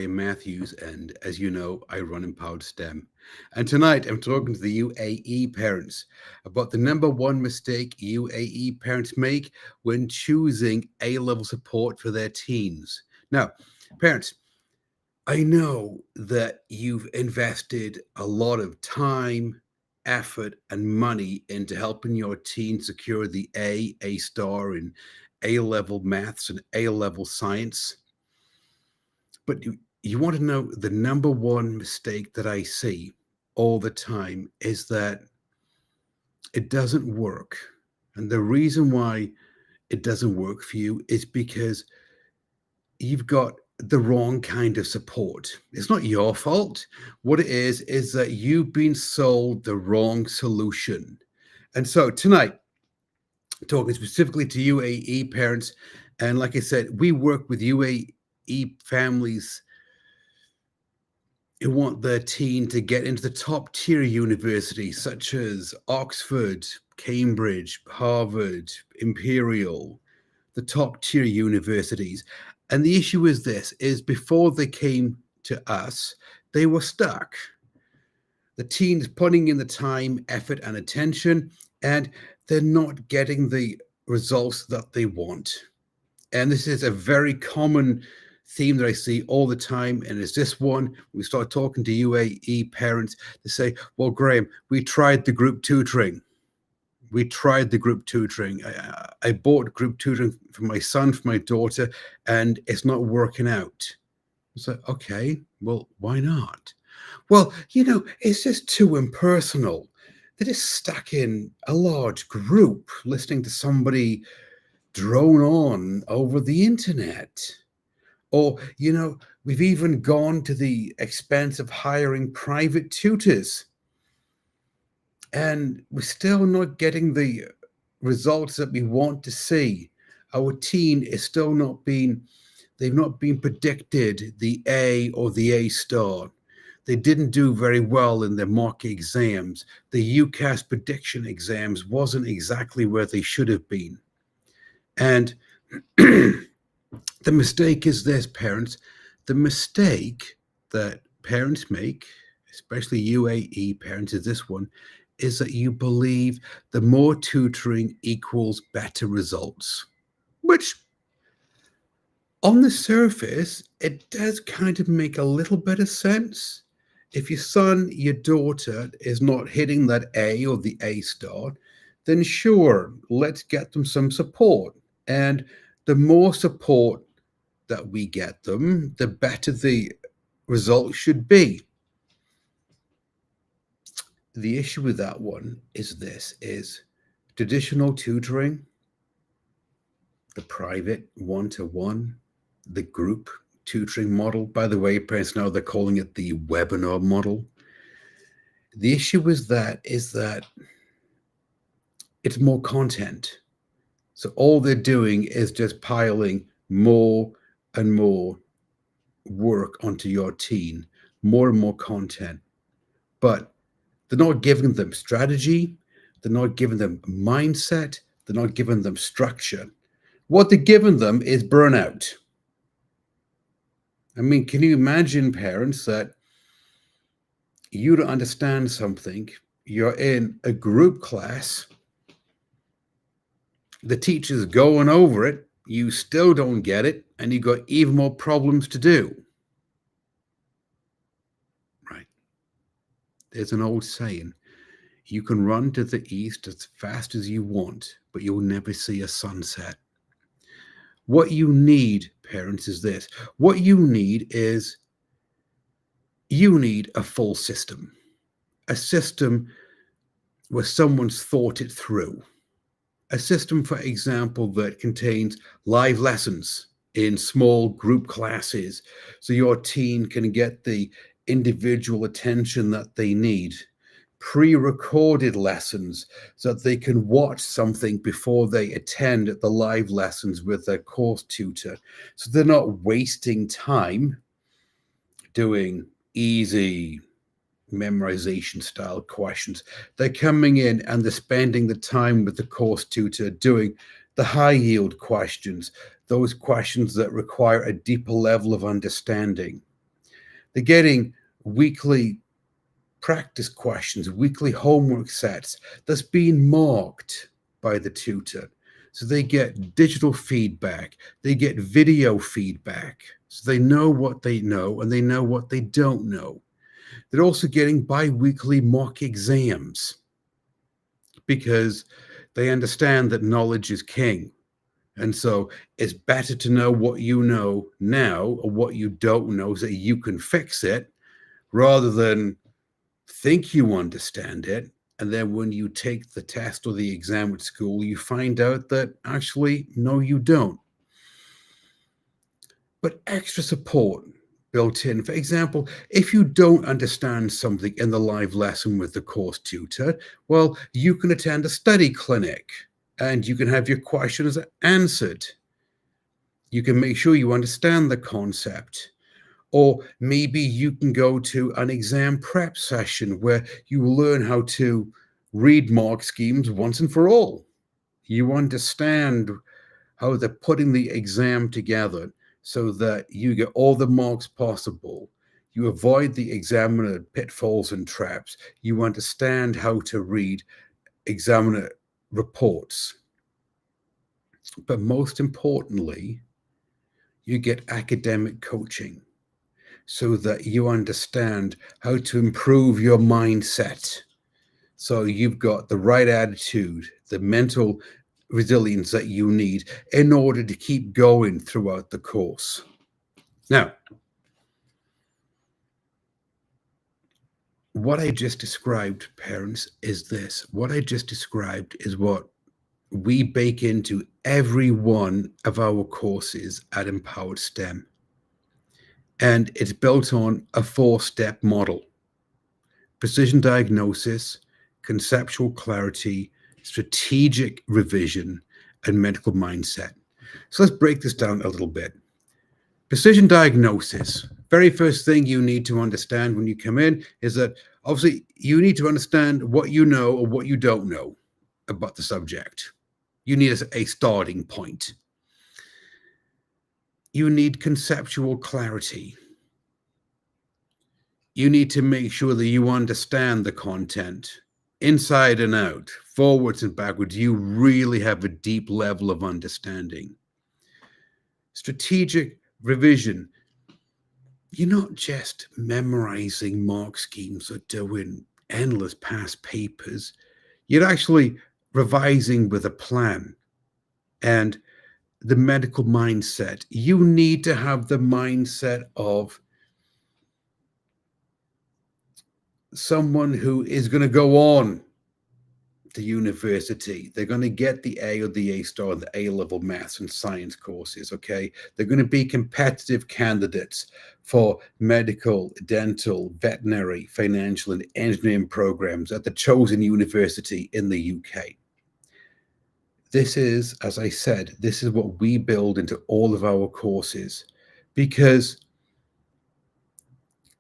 Matthews, and as you know, I run Empowered STEM. And tonight I'm talking to the UAE parents about the number one mistake UAE parents make when choosing A level support for their teens. Now, parents, I know that you've invested a lot of time, effort, and money into helping your teen secure the A star in A level maths and A level science. But you want to know the number one mistake that I see all the time is that it doesn't work. And the reason why it doesn't work for you is because you've got the wrong kind of support. It's not your fault. What it is that you've been sold the wrong solution. And so tonight, talking specifically to UAE parents, and like I said, we work with UAE families who want their teen to get into the top tier universities such as Oxford, Cambridge, Harvard, Imperial, the top tier universities. And the issue is this is before they came to us, they were stuck. The teen's putting in the time, effort, and attention, and they're not getting the results that they want. And this is a very common theme that I see all the time. And it's this one. We start talking to UAE parents. They say, well, Graham, we tried the group tutoring. We tried the group tutoring. I bought group tutoring for my son, for my daughter, and it's not working out. So, okay, well, why not? Well, it's just too impersonal. They're just stuck in a large group listening to somebody drone on over the internet. Or, we've even gone to the expense of hiring private tutors. And we're still not getting the results that we want to see. Our teen is still not being, they've not been predicted the A or the A star. They didn't do very well in their mock exams. The UCAS prediction exams wasn't exactly where they should have been. And the mistake is this, parents. The mistake that parents make, especially UAE parents, is this one, is that you believe the more tutoring equals better results, which on the surface, it does kind of make a little bit of sense. If your son, your daughter is not hitting that A or the A star, then sure, let's get them some support. And the more support that we get them, the better the result should be. The issue with that one is traditional tutoring, the private one-to-one, the group tutoring model. By the way, parents now they're calling it the webinar model. The issue is that it's more content. So all they're doing is just piling more and more work onto your teen, more and more content. But they're not giving them strategy, they're not giving them mindset, they're not giving them structure. What they're giving them is burnout. I mean, can you imagine, parents, that you don't understand something, you're in a group class, the teacher's going over it, you still don't get it, and you've got even more problems to do. Right. There's an old saying, you can run to the east as fast as you want, but you'll never see a sunset. What you need, parents, is this. What you need a full system, a system where someone's thought it through. A system, for example, that contains live lessons in small group classes so your teen can get the individual attention that they need. Pre-recorded lessons so that they can watch something before they attend the live lessons with their course tutor. So they're not wasting time doing easy memorization style questions. They're coming in and they're spending the time with the course tutor doing the high yield questions, those questions that require a deeper level of understanding. They're getting weekly practice questions, weekly homework sets that's being marked by the tutor. So they get digital feedback, they get video feedback, so they know what they know and they know what they don't know. They're also getting bi-weekly mock exams because they understand that knowledge is king. And so it's better to know what you know now or what you don't know so that you can fix it rather than think you understand it. And then when you take the test or the exam at school, you find out that actually, no, you don't. But extra support built in. For example, if you don't understand something in the live lesson with the course tutor, well, you can attend a study clinic and you can have your questions answered. You can make sure you understand the concept. Or maybe you can go to an exam prep session where you learn how to read mark schemes once and for all. You understand how they're putting the exam together so that you get all the marks possible. You avoid the examiner pitfalls and traps. You understand how to read examiner reports. But most importantly, you get academic coaching so that you understand how to improve your mindset. So you've got the right attitude, the mental resilience that you need in order to keep going throughout the course. Now, what I just described, parents, is this. What I just described is what we bake into every one of our courses at Empowered STEM. And it's built on a 4-step model: precision diagnosis, conceptual clarity, strategic revision, and medical mindset. So let's break this down a little bit. Precision diagnosis. Very first thing you need to understand when you come in is that obviously you need to understand what you know or what you don't know about the subject. You need a starting point. You need conceptual clarity. You need to make sure that you understand the content inside and out, forwards and backwards. You really have a deep level of understanding. Strategic revision. You're not just memorizing mark schemes or doing endless past papers. You're actually revising with a plan. And the medical mindset. You need to have the mindset of someone who is going to go on to university. They're going to get the A or the A star, the A level maths and science courses. Okay. They're going to be competitive candidates for medical, dental, veterinary, financial, and engineering programs at the chosen university in the UK. This is, as I said, this is what we build into all of our courses because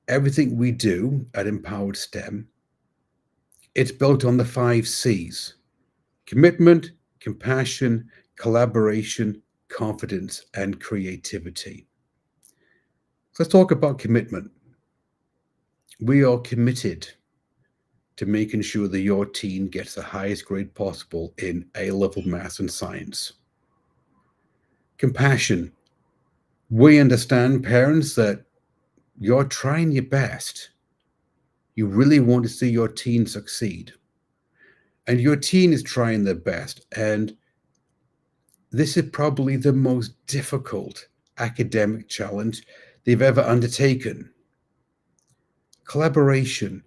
everything we do at Empowered STEM, it's built on the 5 C's: commitment, compassion, collaboration, confidence, and creativity. So let's talk about commitment. We are committed to making sure that your teen gets the highest grade possible in A-level maths and science. Compassion. We understand, parents, that you're trying your best. You really want to see your teen succeed. And your teen is trying their best. And this is probably the most difficult academic challenge they've ever undertaken. Collaboration.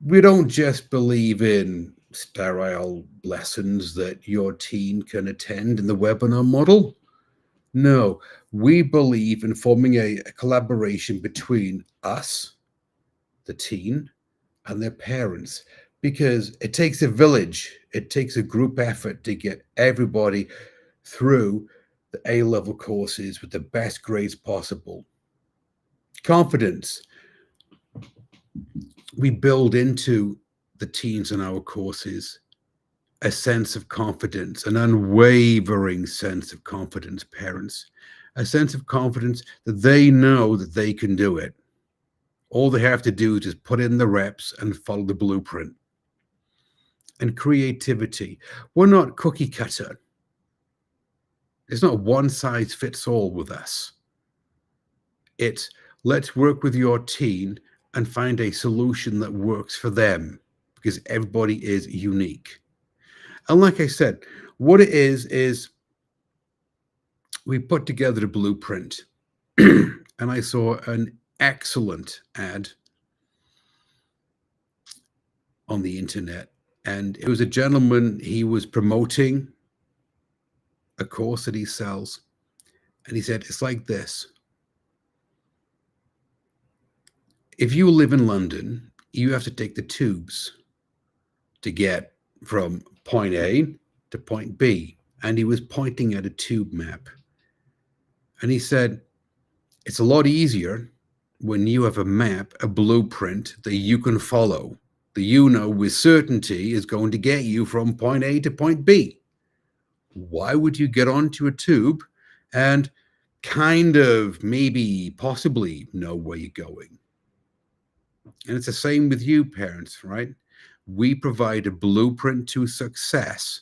We don't just believe in sterile lessons that your teen can attend in the webinar model. No, we believe in forming a collaboration between us, the teen, and their parents, because it takes a village, it takes a group effort to get everybody through the A-level courses with the best grades possible. Confidence. We build into the teens in our courses a sense of confidence, an unwavering sense of confidence, parents, a sense of confidence that they know that they can do it. All they have to do is just put in the reps and follow the blueprint. And creativity. We're not cookie cutter. It's not one size fits all with us. It's let's work with your team and find a solution that works for them, because everybody is unique. And like I said, what it is we put together a blueprint and I saw an excellent ad on the internet. And it was a gentleman, he was promoting a course that he sells. And he said, it's like this. If you live in London, you have to take the tubes to get from point A to point B. And he was pointing at a tube map. And he said, it's a lot easier when you have a map, a blueprint that you can follow, that you know with certainty is going to get you from point A to point B. Why would you get onto a tube and kind of maybe possibly know where you're going? And it's the same with you, parents, right? We provide a blueprint to success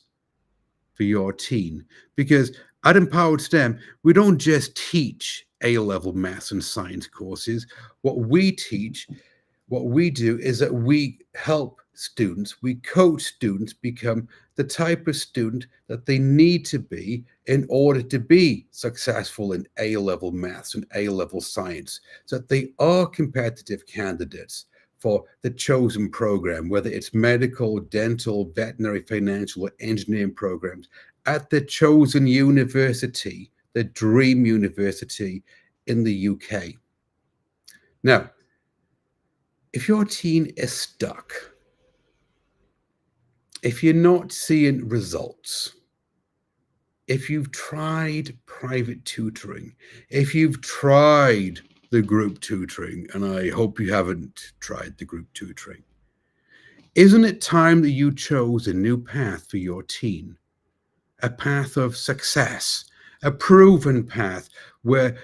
for your teen, because at Empowered STEM, we don't just teach A-level maths and science courses. What we do is that we help students, we coach students become the type of student that they need to be in order to be successful in A-level maths and A-level science, so that they are competitive candidates for the chosen program, whether it's medical, dental, veterinary, financial, or engineering programs at the chosen university, the dream university in the UK. Now, if your teen is stuck, if you're not seeing results, if you've tried private tutoring, if you've tried the group tutoring, and I hope you haven't tried the group tutoring, isn't it time that you chose a new path for your teen? A path of success, a proven path where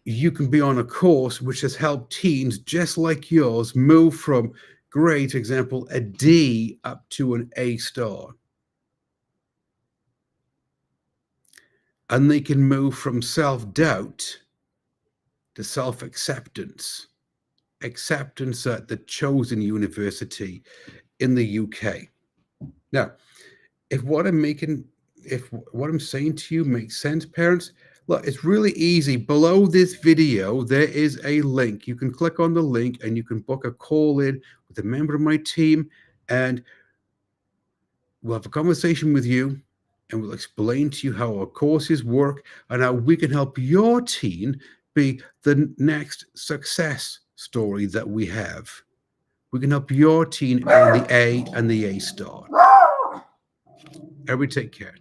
you can be on a course which has helped teens just like yours move from, great example, a D up to an A star. And they can move from self-doubt to self-acceptance, acceptance at the chosen university in the UK. Now, if what I'm saying to you makes sense, parents, look, it's really easy. Below this video, there is a link. You can click on the link and you can book a call in with a member of my team, and we'll have a conversation with you and we'll explain to you how our courses work and how we can help your teen be the next success story that we have. We can help your teen earn the A and the A star. Everybody take care.